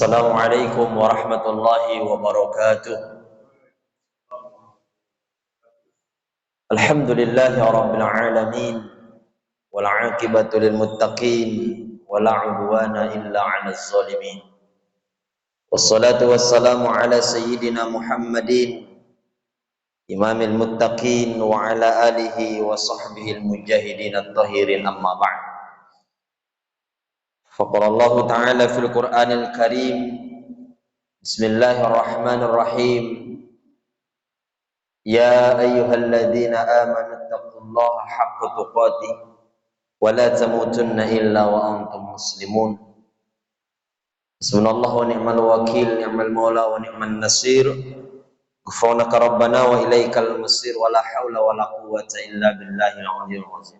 Assalamualaikum warahmatullahi wabarakatuh. Alhamdulillahi rabbil alamin wal 'aqibatu lil muttaqin wala 'udwana illa 'alal zalimin. Wassalatu wassalamu ala sayyidina Muhammadin imamil muttaqin wa ala alihi wa sahbihi al mujahidin at-tahirin amma ba'd. Faqala Allah ta'ala fil Qur'anil Karim. Bismillahirrahmanirrahim. Ya ayyuhalladzina amanu taqullaha haqqa tuqatih wa la tamutunna illa wa antum muslimun. Hasbunallahu wa ni'mal wakil, ni'mal maula wa ni'man nasir. Ghufranaka rabbana wa ilaikal masir wa la haula wa la quwwata illa billahil aliyyil azim.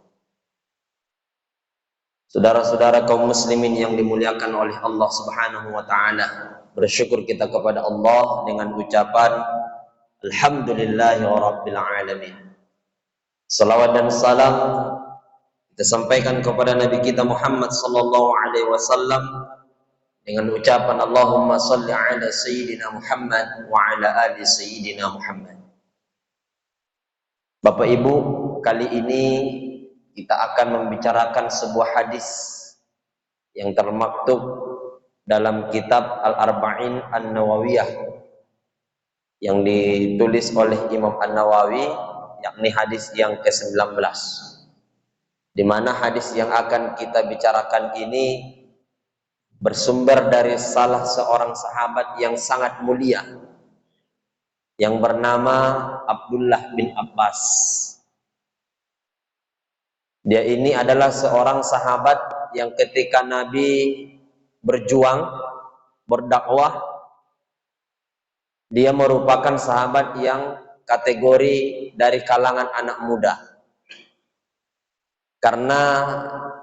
Saudara-saudara kaum muslimin yang dimuliakan oleh Allah Subhanahu wa taala, bersyukur kita kepada Allah dengan ucapan alhamdulillahi rabbil alamin. Salawat dan salam kita sampaikan kepada Nabi kita Muhammad sallallahu alaihi wasallam dengan ucapan Allahumma shalli ala sayyidina Muhammad wa ala ali sayyidina Muhammad. Bapak Ibu, kali ini kita akan membicarakan sebuah hadis yang termaktub dalam kitab Al-Arba'in An-Nawawiyah yang ditulis oleh Imam An-Nawawi, yakni hadis yang ke-19, di mana hadis yang akan kita bicarakan ini bersumber dari salah seorang sahabat yang sangat mulia yang bernama Abdullah bin Abbas. Dia ini adalah seorang sahabat yang ketika Nabi berjuang, berdakwah, dia merupakan sahabat yang kategori dari kalangan anak muda. Karena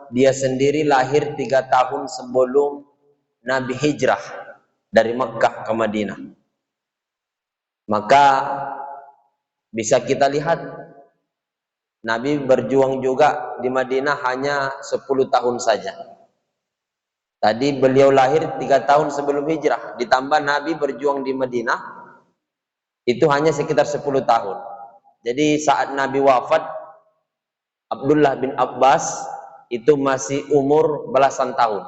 dia sendiri lahir 3 tahun sebelum Nabi hijrah dari Mekkah ke Madinah. Maka bisa kita lihat Nabi berjuang juga di Madinah hanya 10 tahun saja. Tadi beliau lahir 3 tahun sebelum hijrah, ditambah Nabi berjuang di Madinah itu hanya sekitar 10 tahun. Jadi saat Nabi wafat, Abdullah bin Abbas itu masih umur belasan tahun,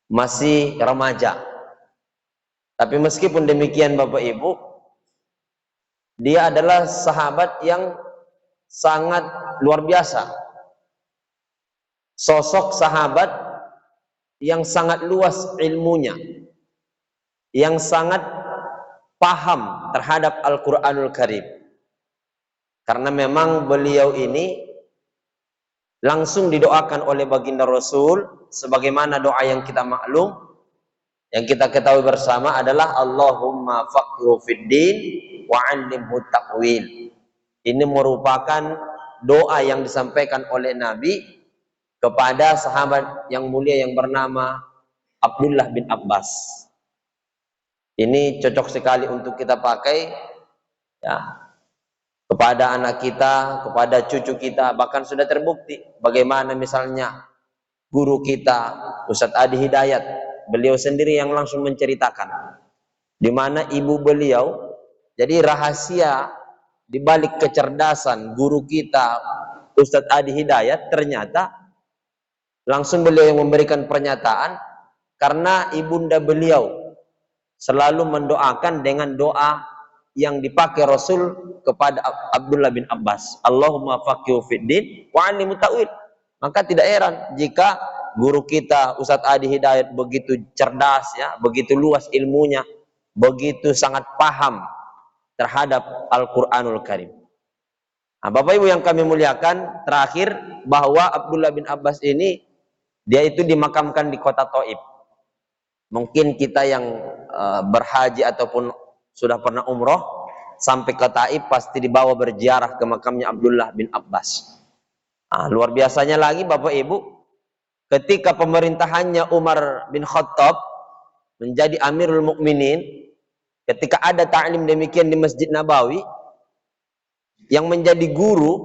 masih remaja. Tapi meskipun demikian Bapak Ibu, dia adalah sahabat yang sangat luar biasa. Sosok sahabat yang sangat luas ilmunya, yang sangat paham terhadap Al-Quranul Karim. Karena memang beliau ini langsung didoakan oleh baginda Rasul, sebagaimana doa yang kita maklum, yang kita ketahui bersama adalah Allahumma faqihhu fiddin wa 'allimhu ta'wil. Ini merupakan doa yang disampaikan oleh Nabi kepada sahabat yang mulia yang bernama Abdullah bin Abbas. Ini cocok sekali untuk kita pakai ya, kepada anak kita, kepada cucu kita. Bahkan sudah terbukti bagaimana misalnya guru kita Ustadz Adi Hidayat, beliau sendiri yang langsung menceritakan di mana ibu beliau. Jadi rahasia di balik kecerdasan guru kita Ustadz Adi Hidayat, ternyata langsung beliau yang memberikan pernyataan, karena ibunda beliau selalu mendoakan dengan doa yang dipakai Rasul kepada Abdullah bin Abbas, Allahumma faqihhu fiddin wa 'allimhu ta'wil. Maka tidak heran jika guru kita Ustadz Adi Hidayat begitu cerdas ya, begitu luas ilmunya, begitu sangat paham terhadap Al-Quranul Karim. Nah, Bapak Ibu yang kami muliakan, terakhir bahwa Abdullah bin Abbas ini dia itu dimakamkan di kota Taif. Mungkin kita yang berhaji ataupun sudah pernah umroh sampai ke Taif pasti dibawa berziarah ke makamnya Abdullah bin Abbas. Nah, luar biasanya lagi Bapak Ibu, ketika pemerintahannya Umar bin Khattab menjadi Amirul Mukminin, ketika ada ta'lim demikian di Masjid Nabawi, yang menjadi guru,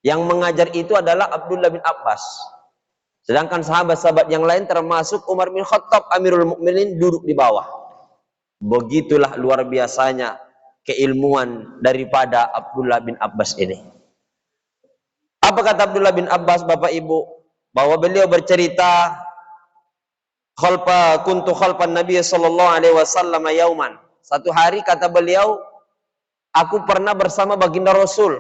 yang mengajar itu adalah Abdullah bin Abbas. Sedangkan sahabat-sahabat yang lain termasuk Umar bin Khattab Amirul Mukminin duduk di bawah. Begitulah luar biasanya keilmuan daripada Abdullah bin Abbas ini. Apa kata Abdullah bin Abbas, Bapak Ibu? Bahwa beliau bercerita, kuntu khalfan Nabi sallallahu alaihi wasallam yauman. Satu hari kata beliau, aku pernah bersama baginda Rasul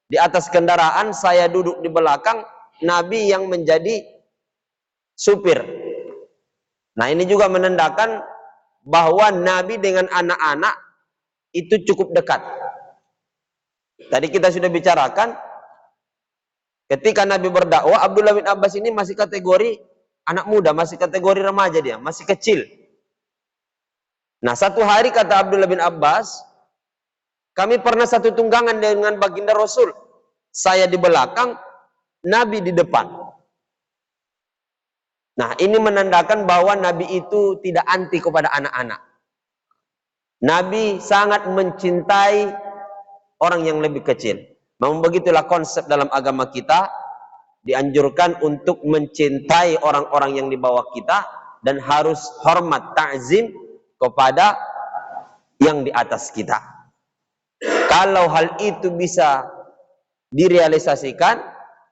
di atas kendaraan, saya duduk di belakang, Nabi yang menjadi supir. Nah, ini juga menandakan bahwa Nabi dengan anak-anak itu cukup dekat. Tadi kita sudah bicarakan, ketika Nabi berdakwah, Abdullah bin Abbas ini masih kategori anak muda, masih kategori remaja, dia masih kecil. Nah, satu hari kata Abdullah bin Abbas, kami pernah satu tunggangan dengan baginda Rasul. Saya di belakang, Nabi di depan. Nah, ini menandakan bahwa Nabi itu tidak anti kepada anak-anak. Nabi sangat mencintai orang yang lebih kecil. Memang begitulah konsep dalam agama kita, dianjurkan untuk mencintai orang-orang yang di bawah kita dan harus hormat, ta'zim kepada yang di atas kita. Kalau hal itu bisa direalisasikan,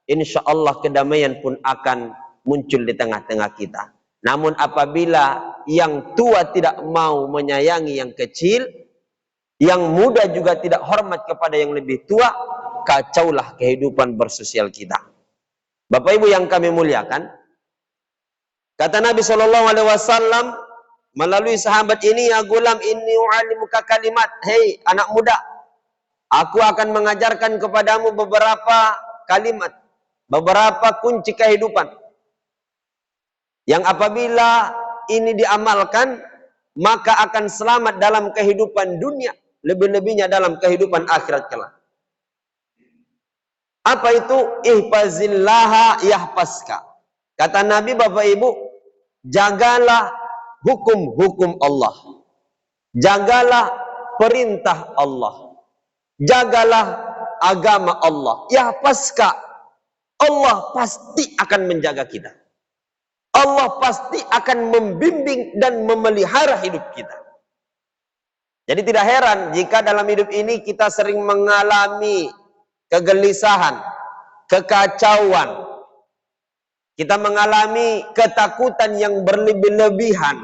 insya Allah kedamaian pun akan muncul di tengah-tengah kita. Namun apabila yang tua tidak mau menyayangi yang kecil, yang muda juga tidak hormat kepada yang lebih tua, kacaulah kehidupan bersosial kita. Bapak Ibu yang kami muliakan, kata Nabi SAW melalui sahabat ini, ya gulam inni u'allimuka kalimat, hei anak muda, aku akan mengajarkan kepadamu beberapa kalimat, beberapa kunci kehidupan, yang apabila ini diamalkan, maka akan selamat dalam kehidupan dunia, lebih-lebihnya dalam kehidupan akhirat kelak. Apa itu? Ihfazillaha yahfazka. Kata Nabi, Bapak Ibu, jagalah hukum-hukum Allah. Jagalah perintah Allah. Jagalah agama Allah. Yahfazka. Allah pasti akan menjaga kita. Allah pasti akan membimbing dan memelihara hidup kita. Jadi tidak heran jika dalam hidup ini kita sering mengalami kegelisahan, kekacauan. Kita mengalami ketakutan yang berlebih-lebihan.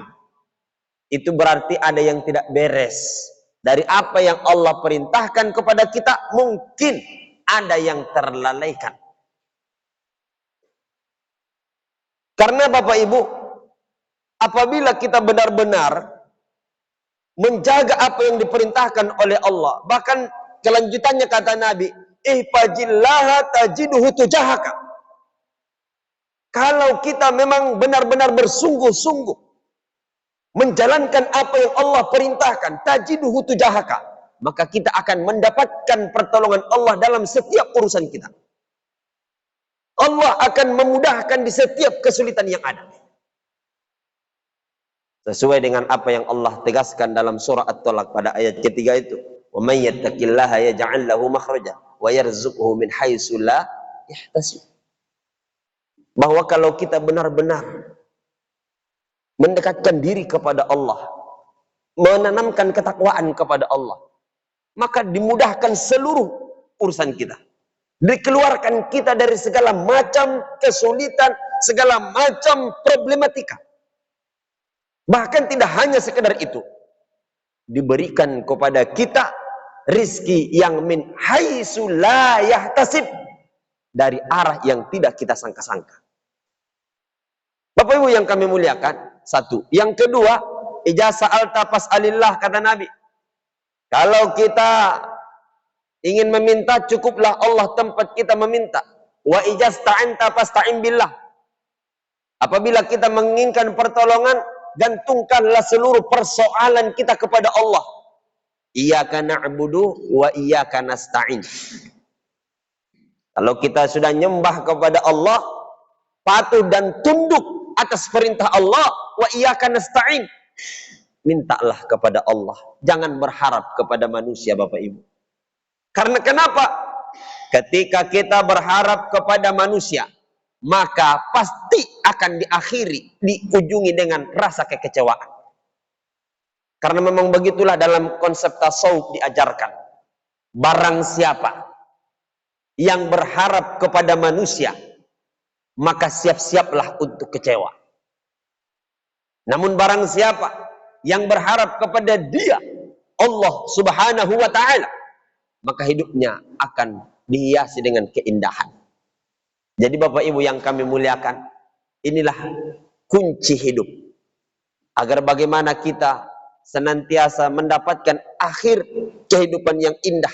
Itu berarti ada yang tidak beres. Dari apa yang Allah perintahkan kepada kita, mungkin ada yang terlalaikan. Karena Bapak Ibu, apabila kita benar-benar menjaga apa yang diperintahkan oleh Allah, bahkan kelanjutannya kata Nabi, ihfazillaha tajiduhu tujahaka. Kalau kita memang benar-benar bersungguh-sungguh menjalankan apa yang Allah perintahkan, tajiduhu tujahaka, maka kita akan mendapatkan pertolongan Allah dalam setiap urusan kita. Allah akan memudahkan di setiap kesulitan yang ada. Sesuai dengan apa yang Allah tegaskan dalam surah At-Talaq pada ayat ketiga itu. Wa may yattaqillaha yaj'al lahu makhraja wa yarzuqhu min haitsu la yahtasib. Bahwa kalau kita benar-benar mendekatkan diri kepada Allah, menanamkan ketakwaan kepada Allah, maka dimudahkan seluruh urusan kita. Dikeluarkan kita dari segala macam kesulitan, segala macam problematika. Bahkan tidak hanya sekedar itu, diberikan kepada kita rizki yang min haitsu la yahtasib, dari arah yang tidak kita sangka-sangka. Bapak Ibu yang kami muliakan, satu. Yang kedua, ijazah al-tapas alillah, kata Nabi. Kalau kita ingin meminta, cukuplah Allah tempat kita meminta. Wa ijasta'anta fasta'in billah. Apabila kita menginginkan pertolongan, gantungkanlah seluruh persoalan kita kepada Allah. Iyyaka na'budu wa iyyaka nasta'in. Kalau kita sudah nyembah kepada Allah, patuh dan tunduk atas perintah Allah, wa iyyaka nasta'in, mintalah kepada Allah. Jangan berharap kepada manusia, Bapak Ibu. Karena kenapa? Ketika kita berharap kepada manusia, maka pasti akan diujungi dengan rasa kekecewaan. Karena memang begitulah dalam konsep tasawuf diajarkan. Barang siapa yang berharap kepada manusia, maka siap-siaplah untuk kecewa. Namun barang siapa yang berharap kepada Dia, Allah Subhanahu wa ta'ala, maka hidupnya akan dihiasi dengan keindahan. Jadi Bapak Ibu yang kami muliakan, inilah kunci hidup. Agar bagaimana kita senantiasa mendapatkan akhir kehidupan yang indah,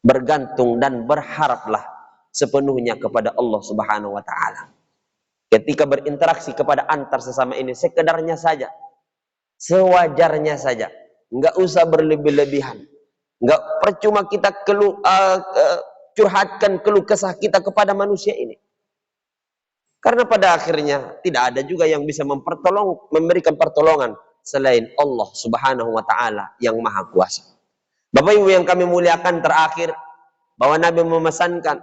bergantung dan berharaplah sepenuhnya kepada Allah Subhanahu wa ta'ala. Ketika berinteraksi kepada antar sesama ini, sekedarnya saja, sewajarnya saja, nggak usah berlebih-lebihan. Nggak percuma kita curhatkan keluh kesah kita kepada manusia ini. Karena pada akhirnya tidak ada juga yang bisa memberikan pertolongan selain Allah Subhanahu wa ta'ala yang maha kuasa. Bapak Ibu yang kami muliakan, terakhir bahwa Nabi memesankan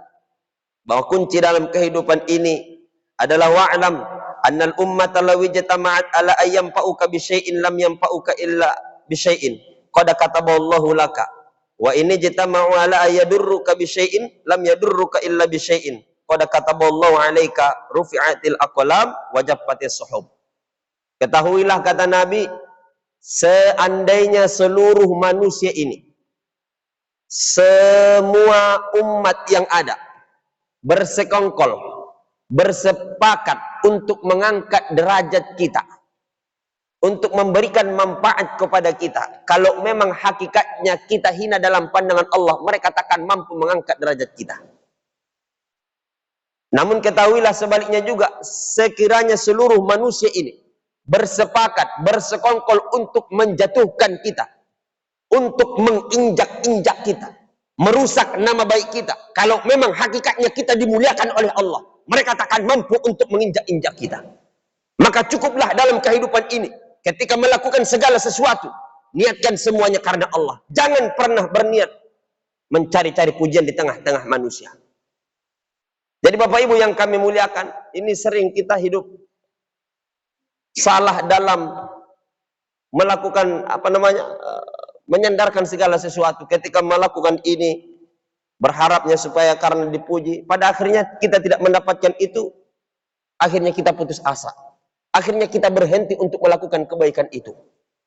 bahwa kunci dalam kehidupan ini adalah wa'lam annal ummata law ijtama'at ala ayyam fa'uka bi syai'in lam yanfa'uka illa bi syai'in qad kataballahu laka wa in ijtama'u ala ayyadurruka bi syai'in lam yadurruka illa bi syai'in qad kataballahu 'alaika rufi'atil aqlam wa jaffatis suhub. Ketahuilah, kata Nabi, seandainya seluruh manusia ini, semua umat yang ada bersekongkol, bersepakat untuk mengangkat derajat kita, untuk memberikan manfaat kepada kita. Kalau memang hakikatnya kita hina dalam pandangan Allah, mereka takkan mampu mengangkat derajat kita. Namun ketahuilah sebaliknya juga, sekiranya seluruh manusia ini bersepakat, bersekongkol untuk menjatuhkan kita, untuk menginjak-injak kita, merusak nama baik kita. Kalau memang hakikatnya kita dimuliakan oleh Allah, mereka takkan mampu untuk menginjak-injak kita. Maka cukuplah dalam kehidupan ini, ketika melakukan segala sesuatu, niatkan semuanya karena Allah. Jangan pernah berniat mencari-cari pujian di tengah-tengah manusia. Jadi Bapak Ibu yang kami muliakan, ini sering kita hidup salah dalam melakukan menyandarkan segala sesuatu. Ketika melakukan ini, berharapnya supaya karena dipuji, pada akhirnya kita tidak mendapatkan itu, akhirnya kita putus asa, akhirnya kita berhenti untuk melakukan kebaikan itu.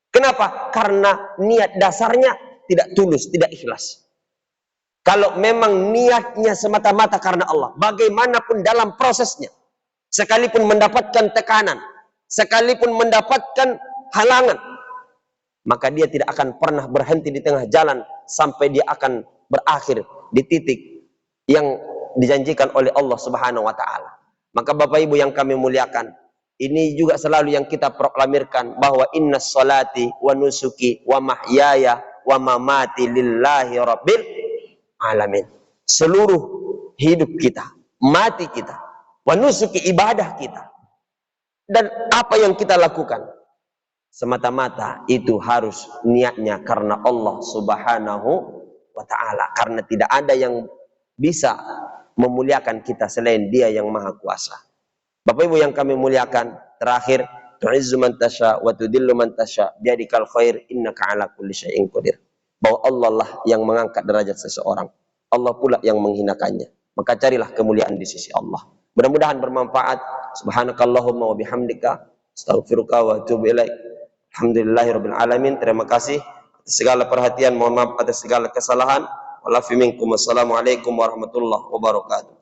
Kenapa? Karena niat dasarnya tidak tulus, tidak ikhlas. Kalau memang niatnya semata-mata karena Allah, bagaimanapun dalam prosesnya, sekalipun mendapatkan tekanan, sekalipun mendapatkan halangan, maka dia tidak akan pernah berhenti di tengah jalan sampai dia akan berakhir di titik yang dijanjikan oleh Allah Subhanahu wa ta'ala. Maka Bapak Ibu yang kami muliakan, ini juga selalu yang kita proklamirkan bahwa innas salati wa nusuki wa mahyaya wa mamati lillahi rabbil alamin. Seluruh hidup kita, mati kita, wa nusuki ibadah kita, dan apa yang kita lakukan, semata-mata itu harus niatnya karena Allah Subhanahu wa ta'ala. Karena tidak ada yang bisa memuliakan kita selain Dia yang maha kuasa. Bapak Ibu yang kami muliakan, terakhir, tu'izzu man tasya wa tudillu man tasya biyadikal khair innaka ala kulli syai'in qadir. Bahwa Allah lah yang mengangkat derajat seseorang, Allah pula yang menghinakannya. Maka carilah kemuliaan di sisi Allah. Mudah-mudahan bermanfaat. Subhanakallahumma wa bihamdika astaghfiruka wa atubu ilaik. Alhamdulillahirabbil alamin. Terima kasih atas segala perhatian, mohon maaf atas segala kesalahan. Wassalamualaikum warahmatullahi wabarakatuh.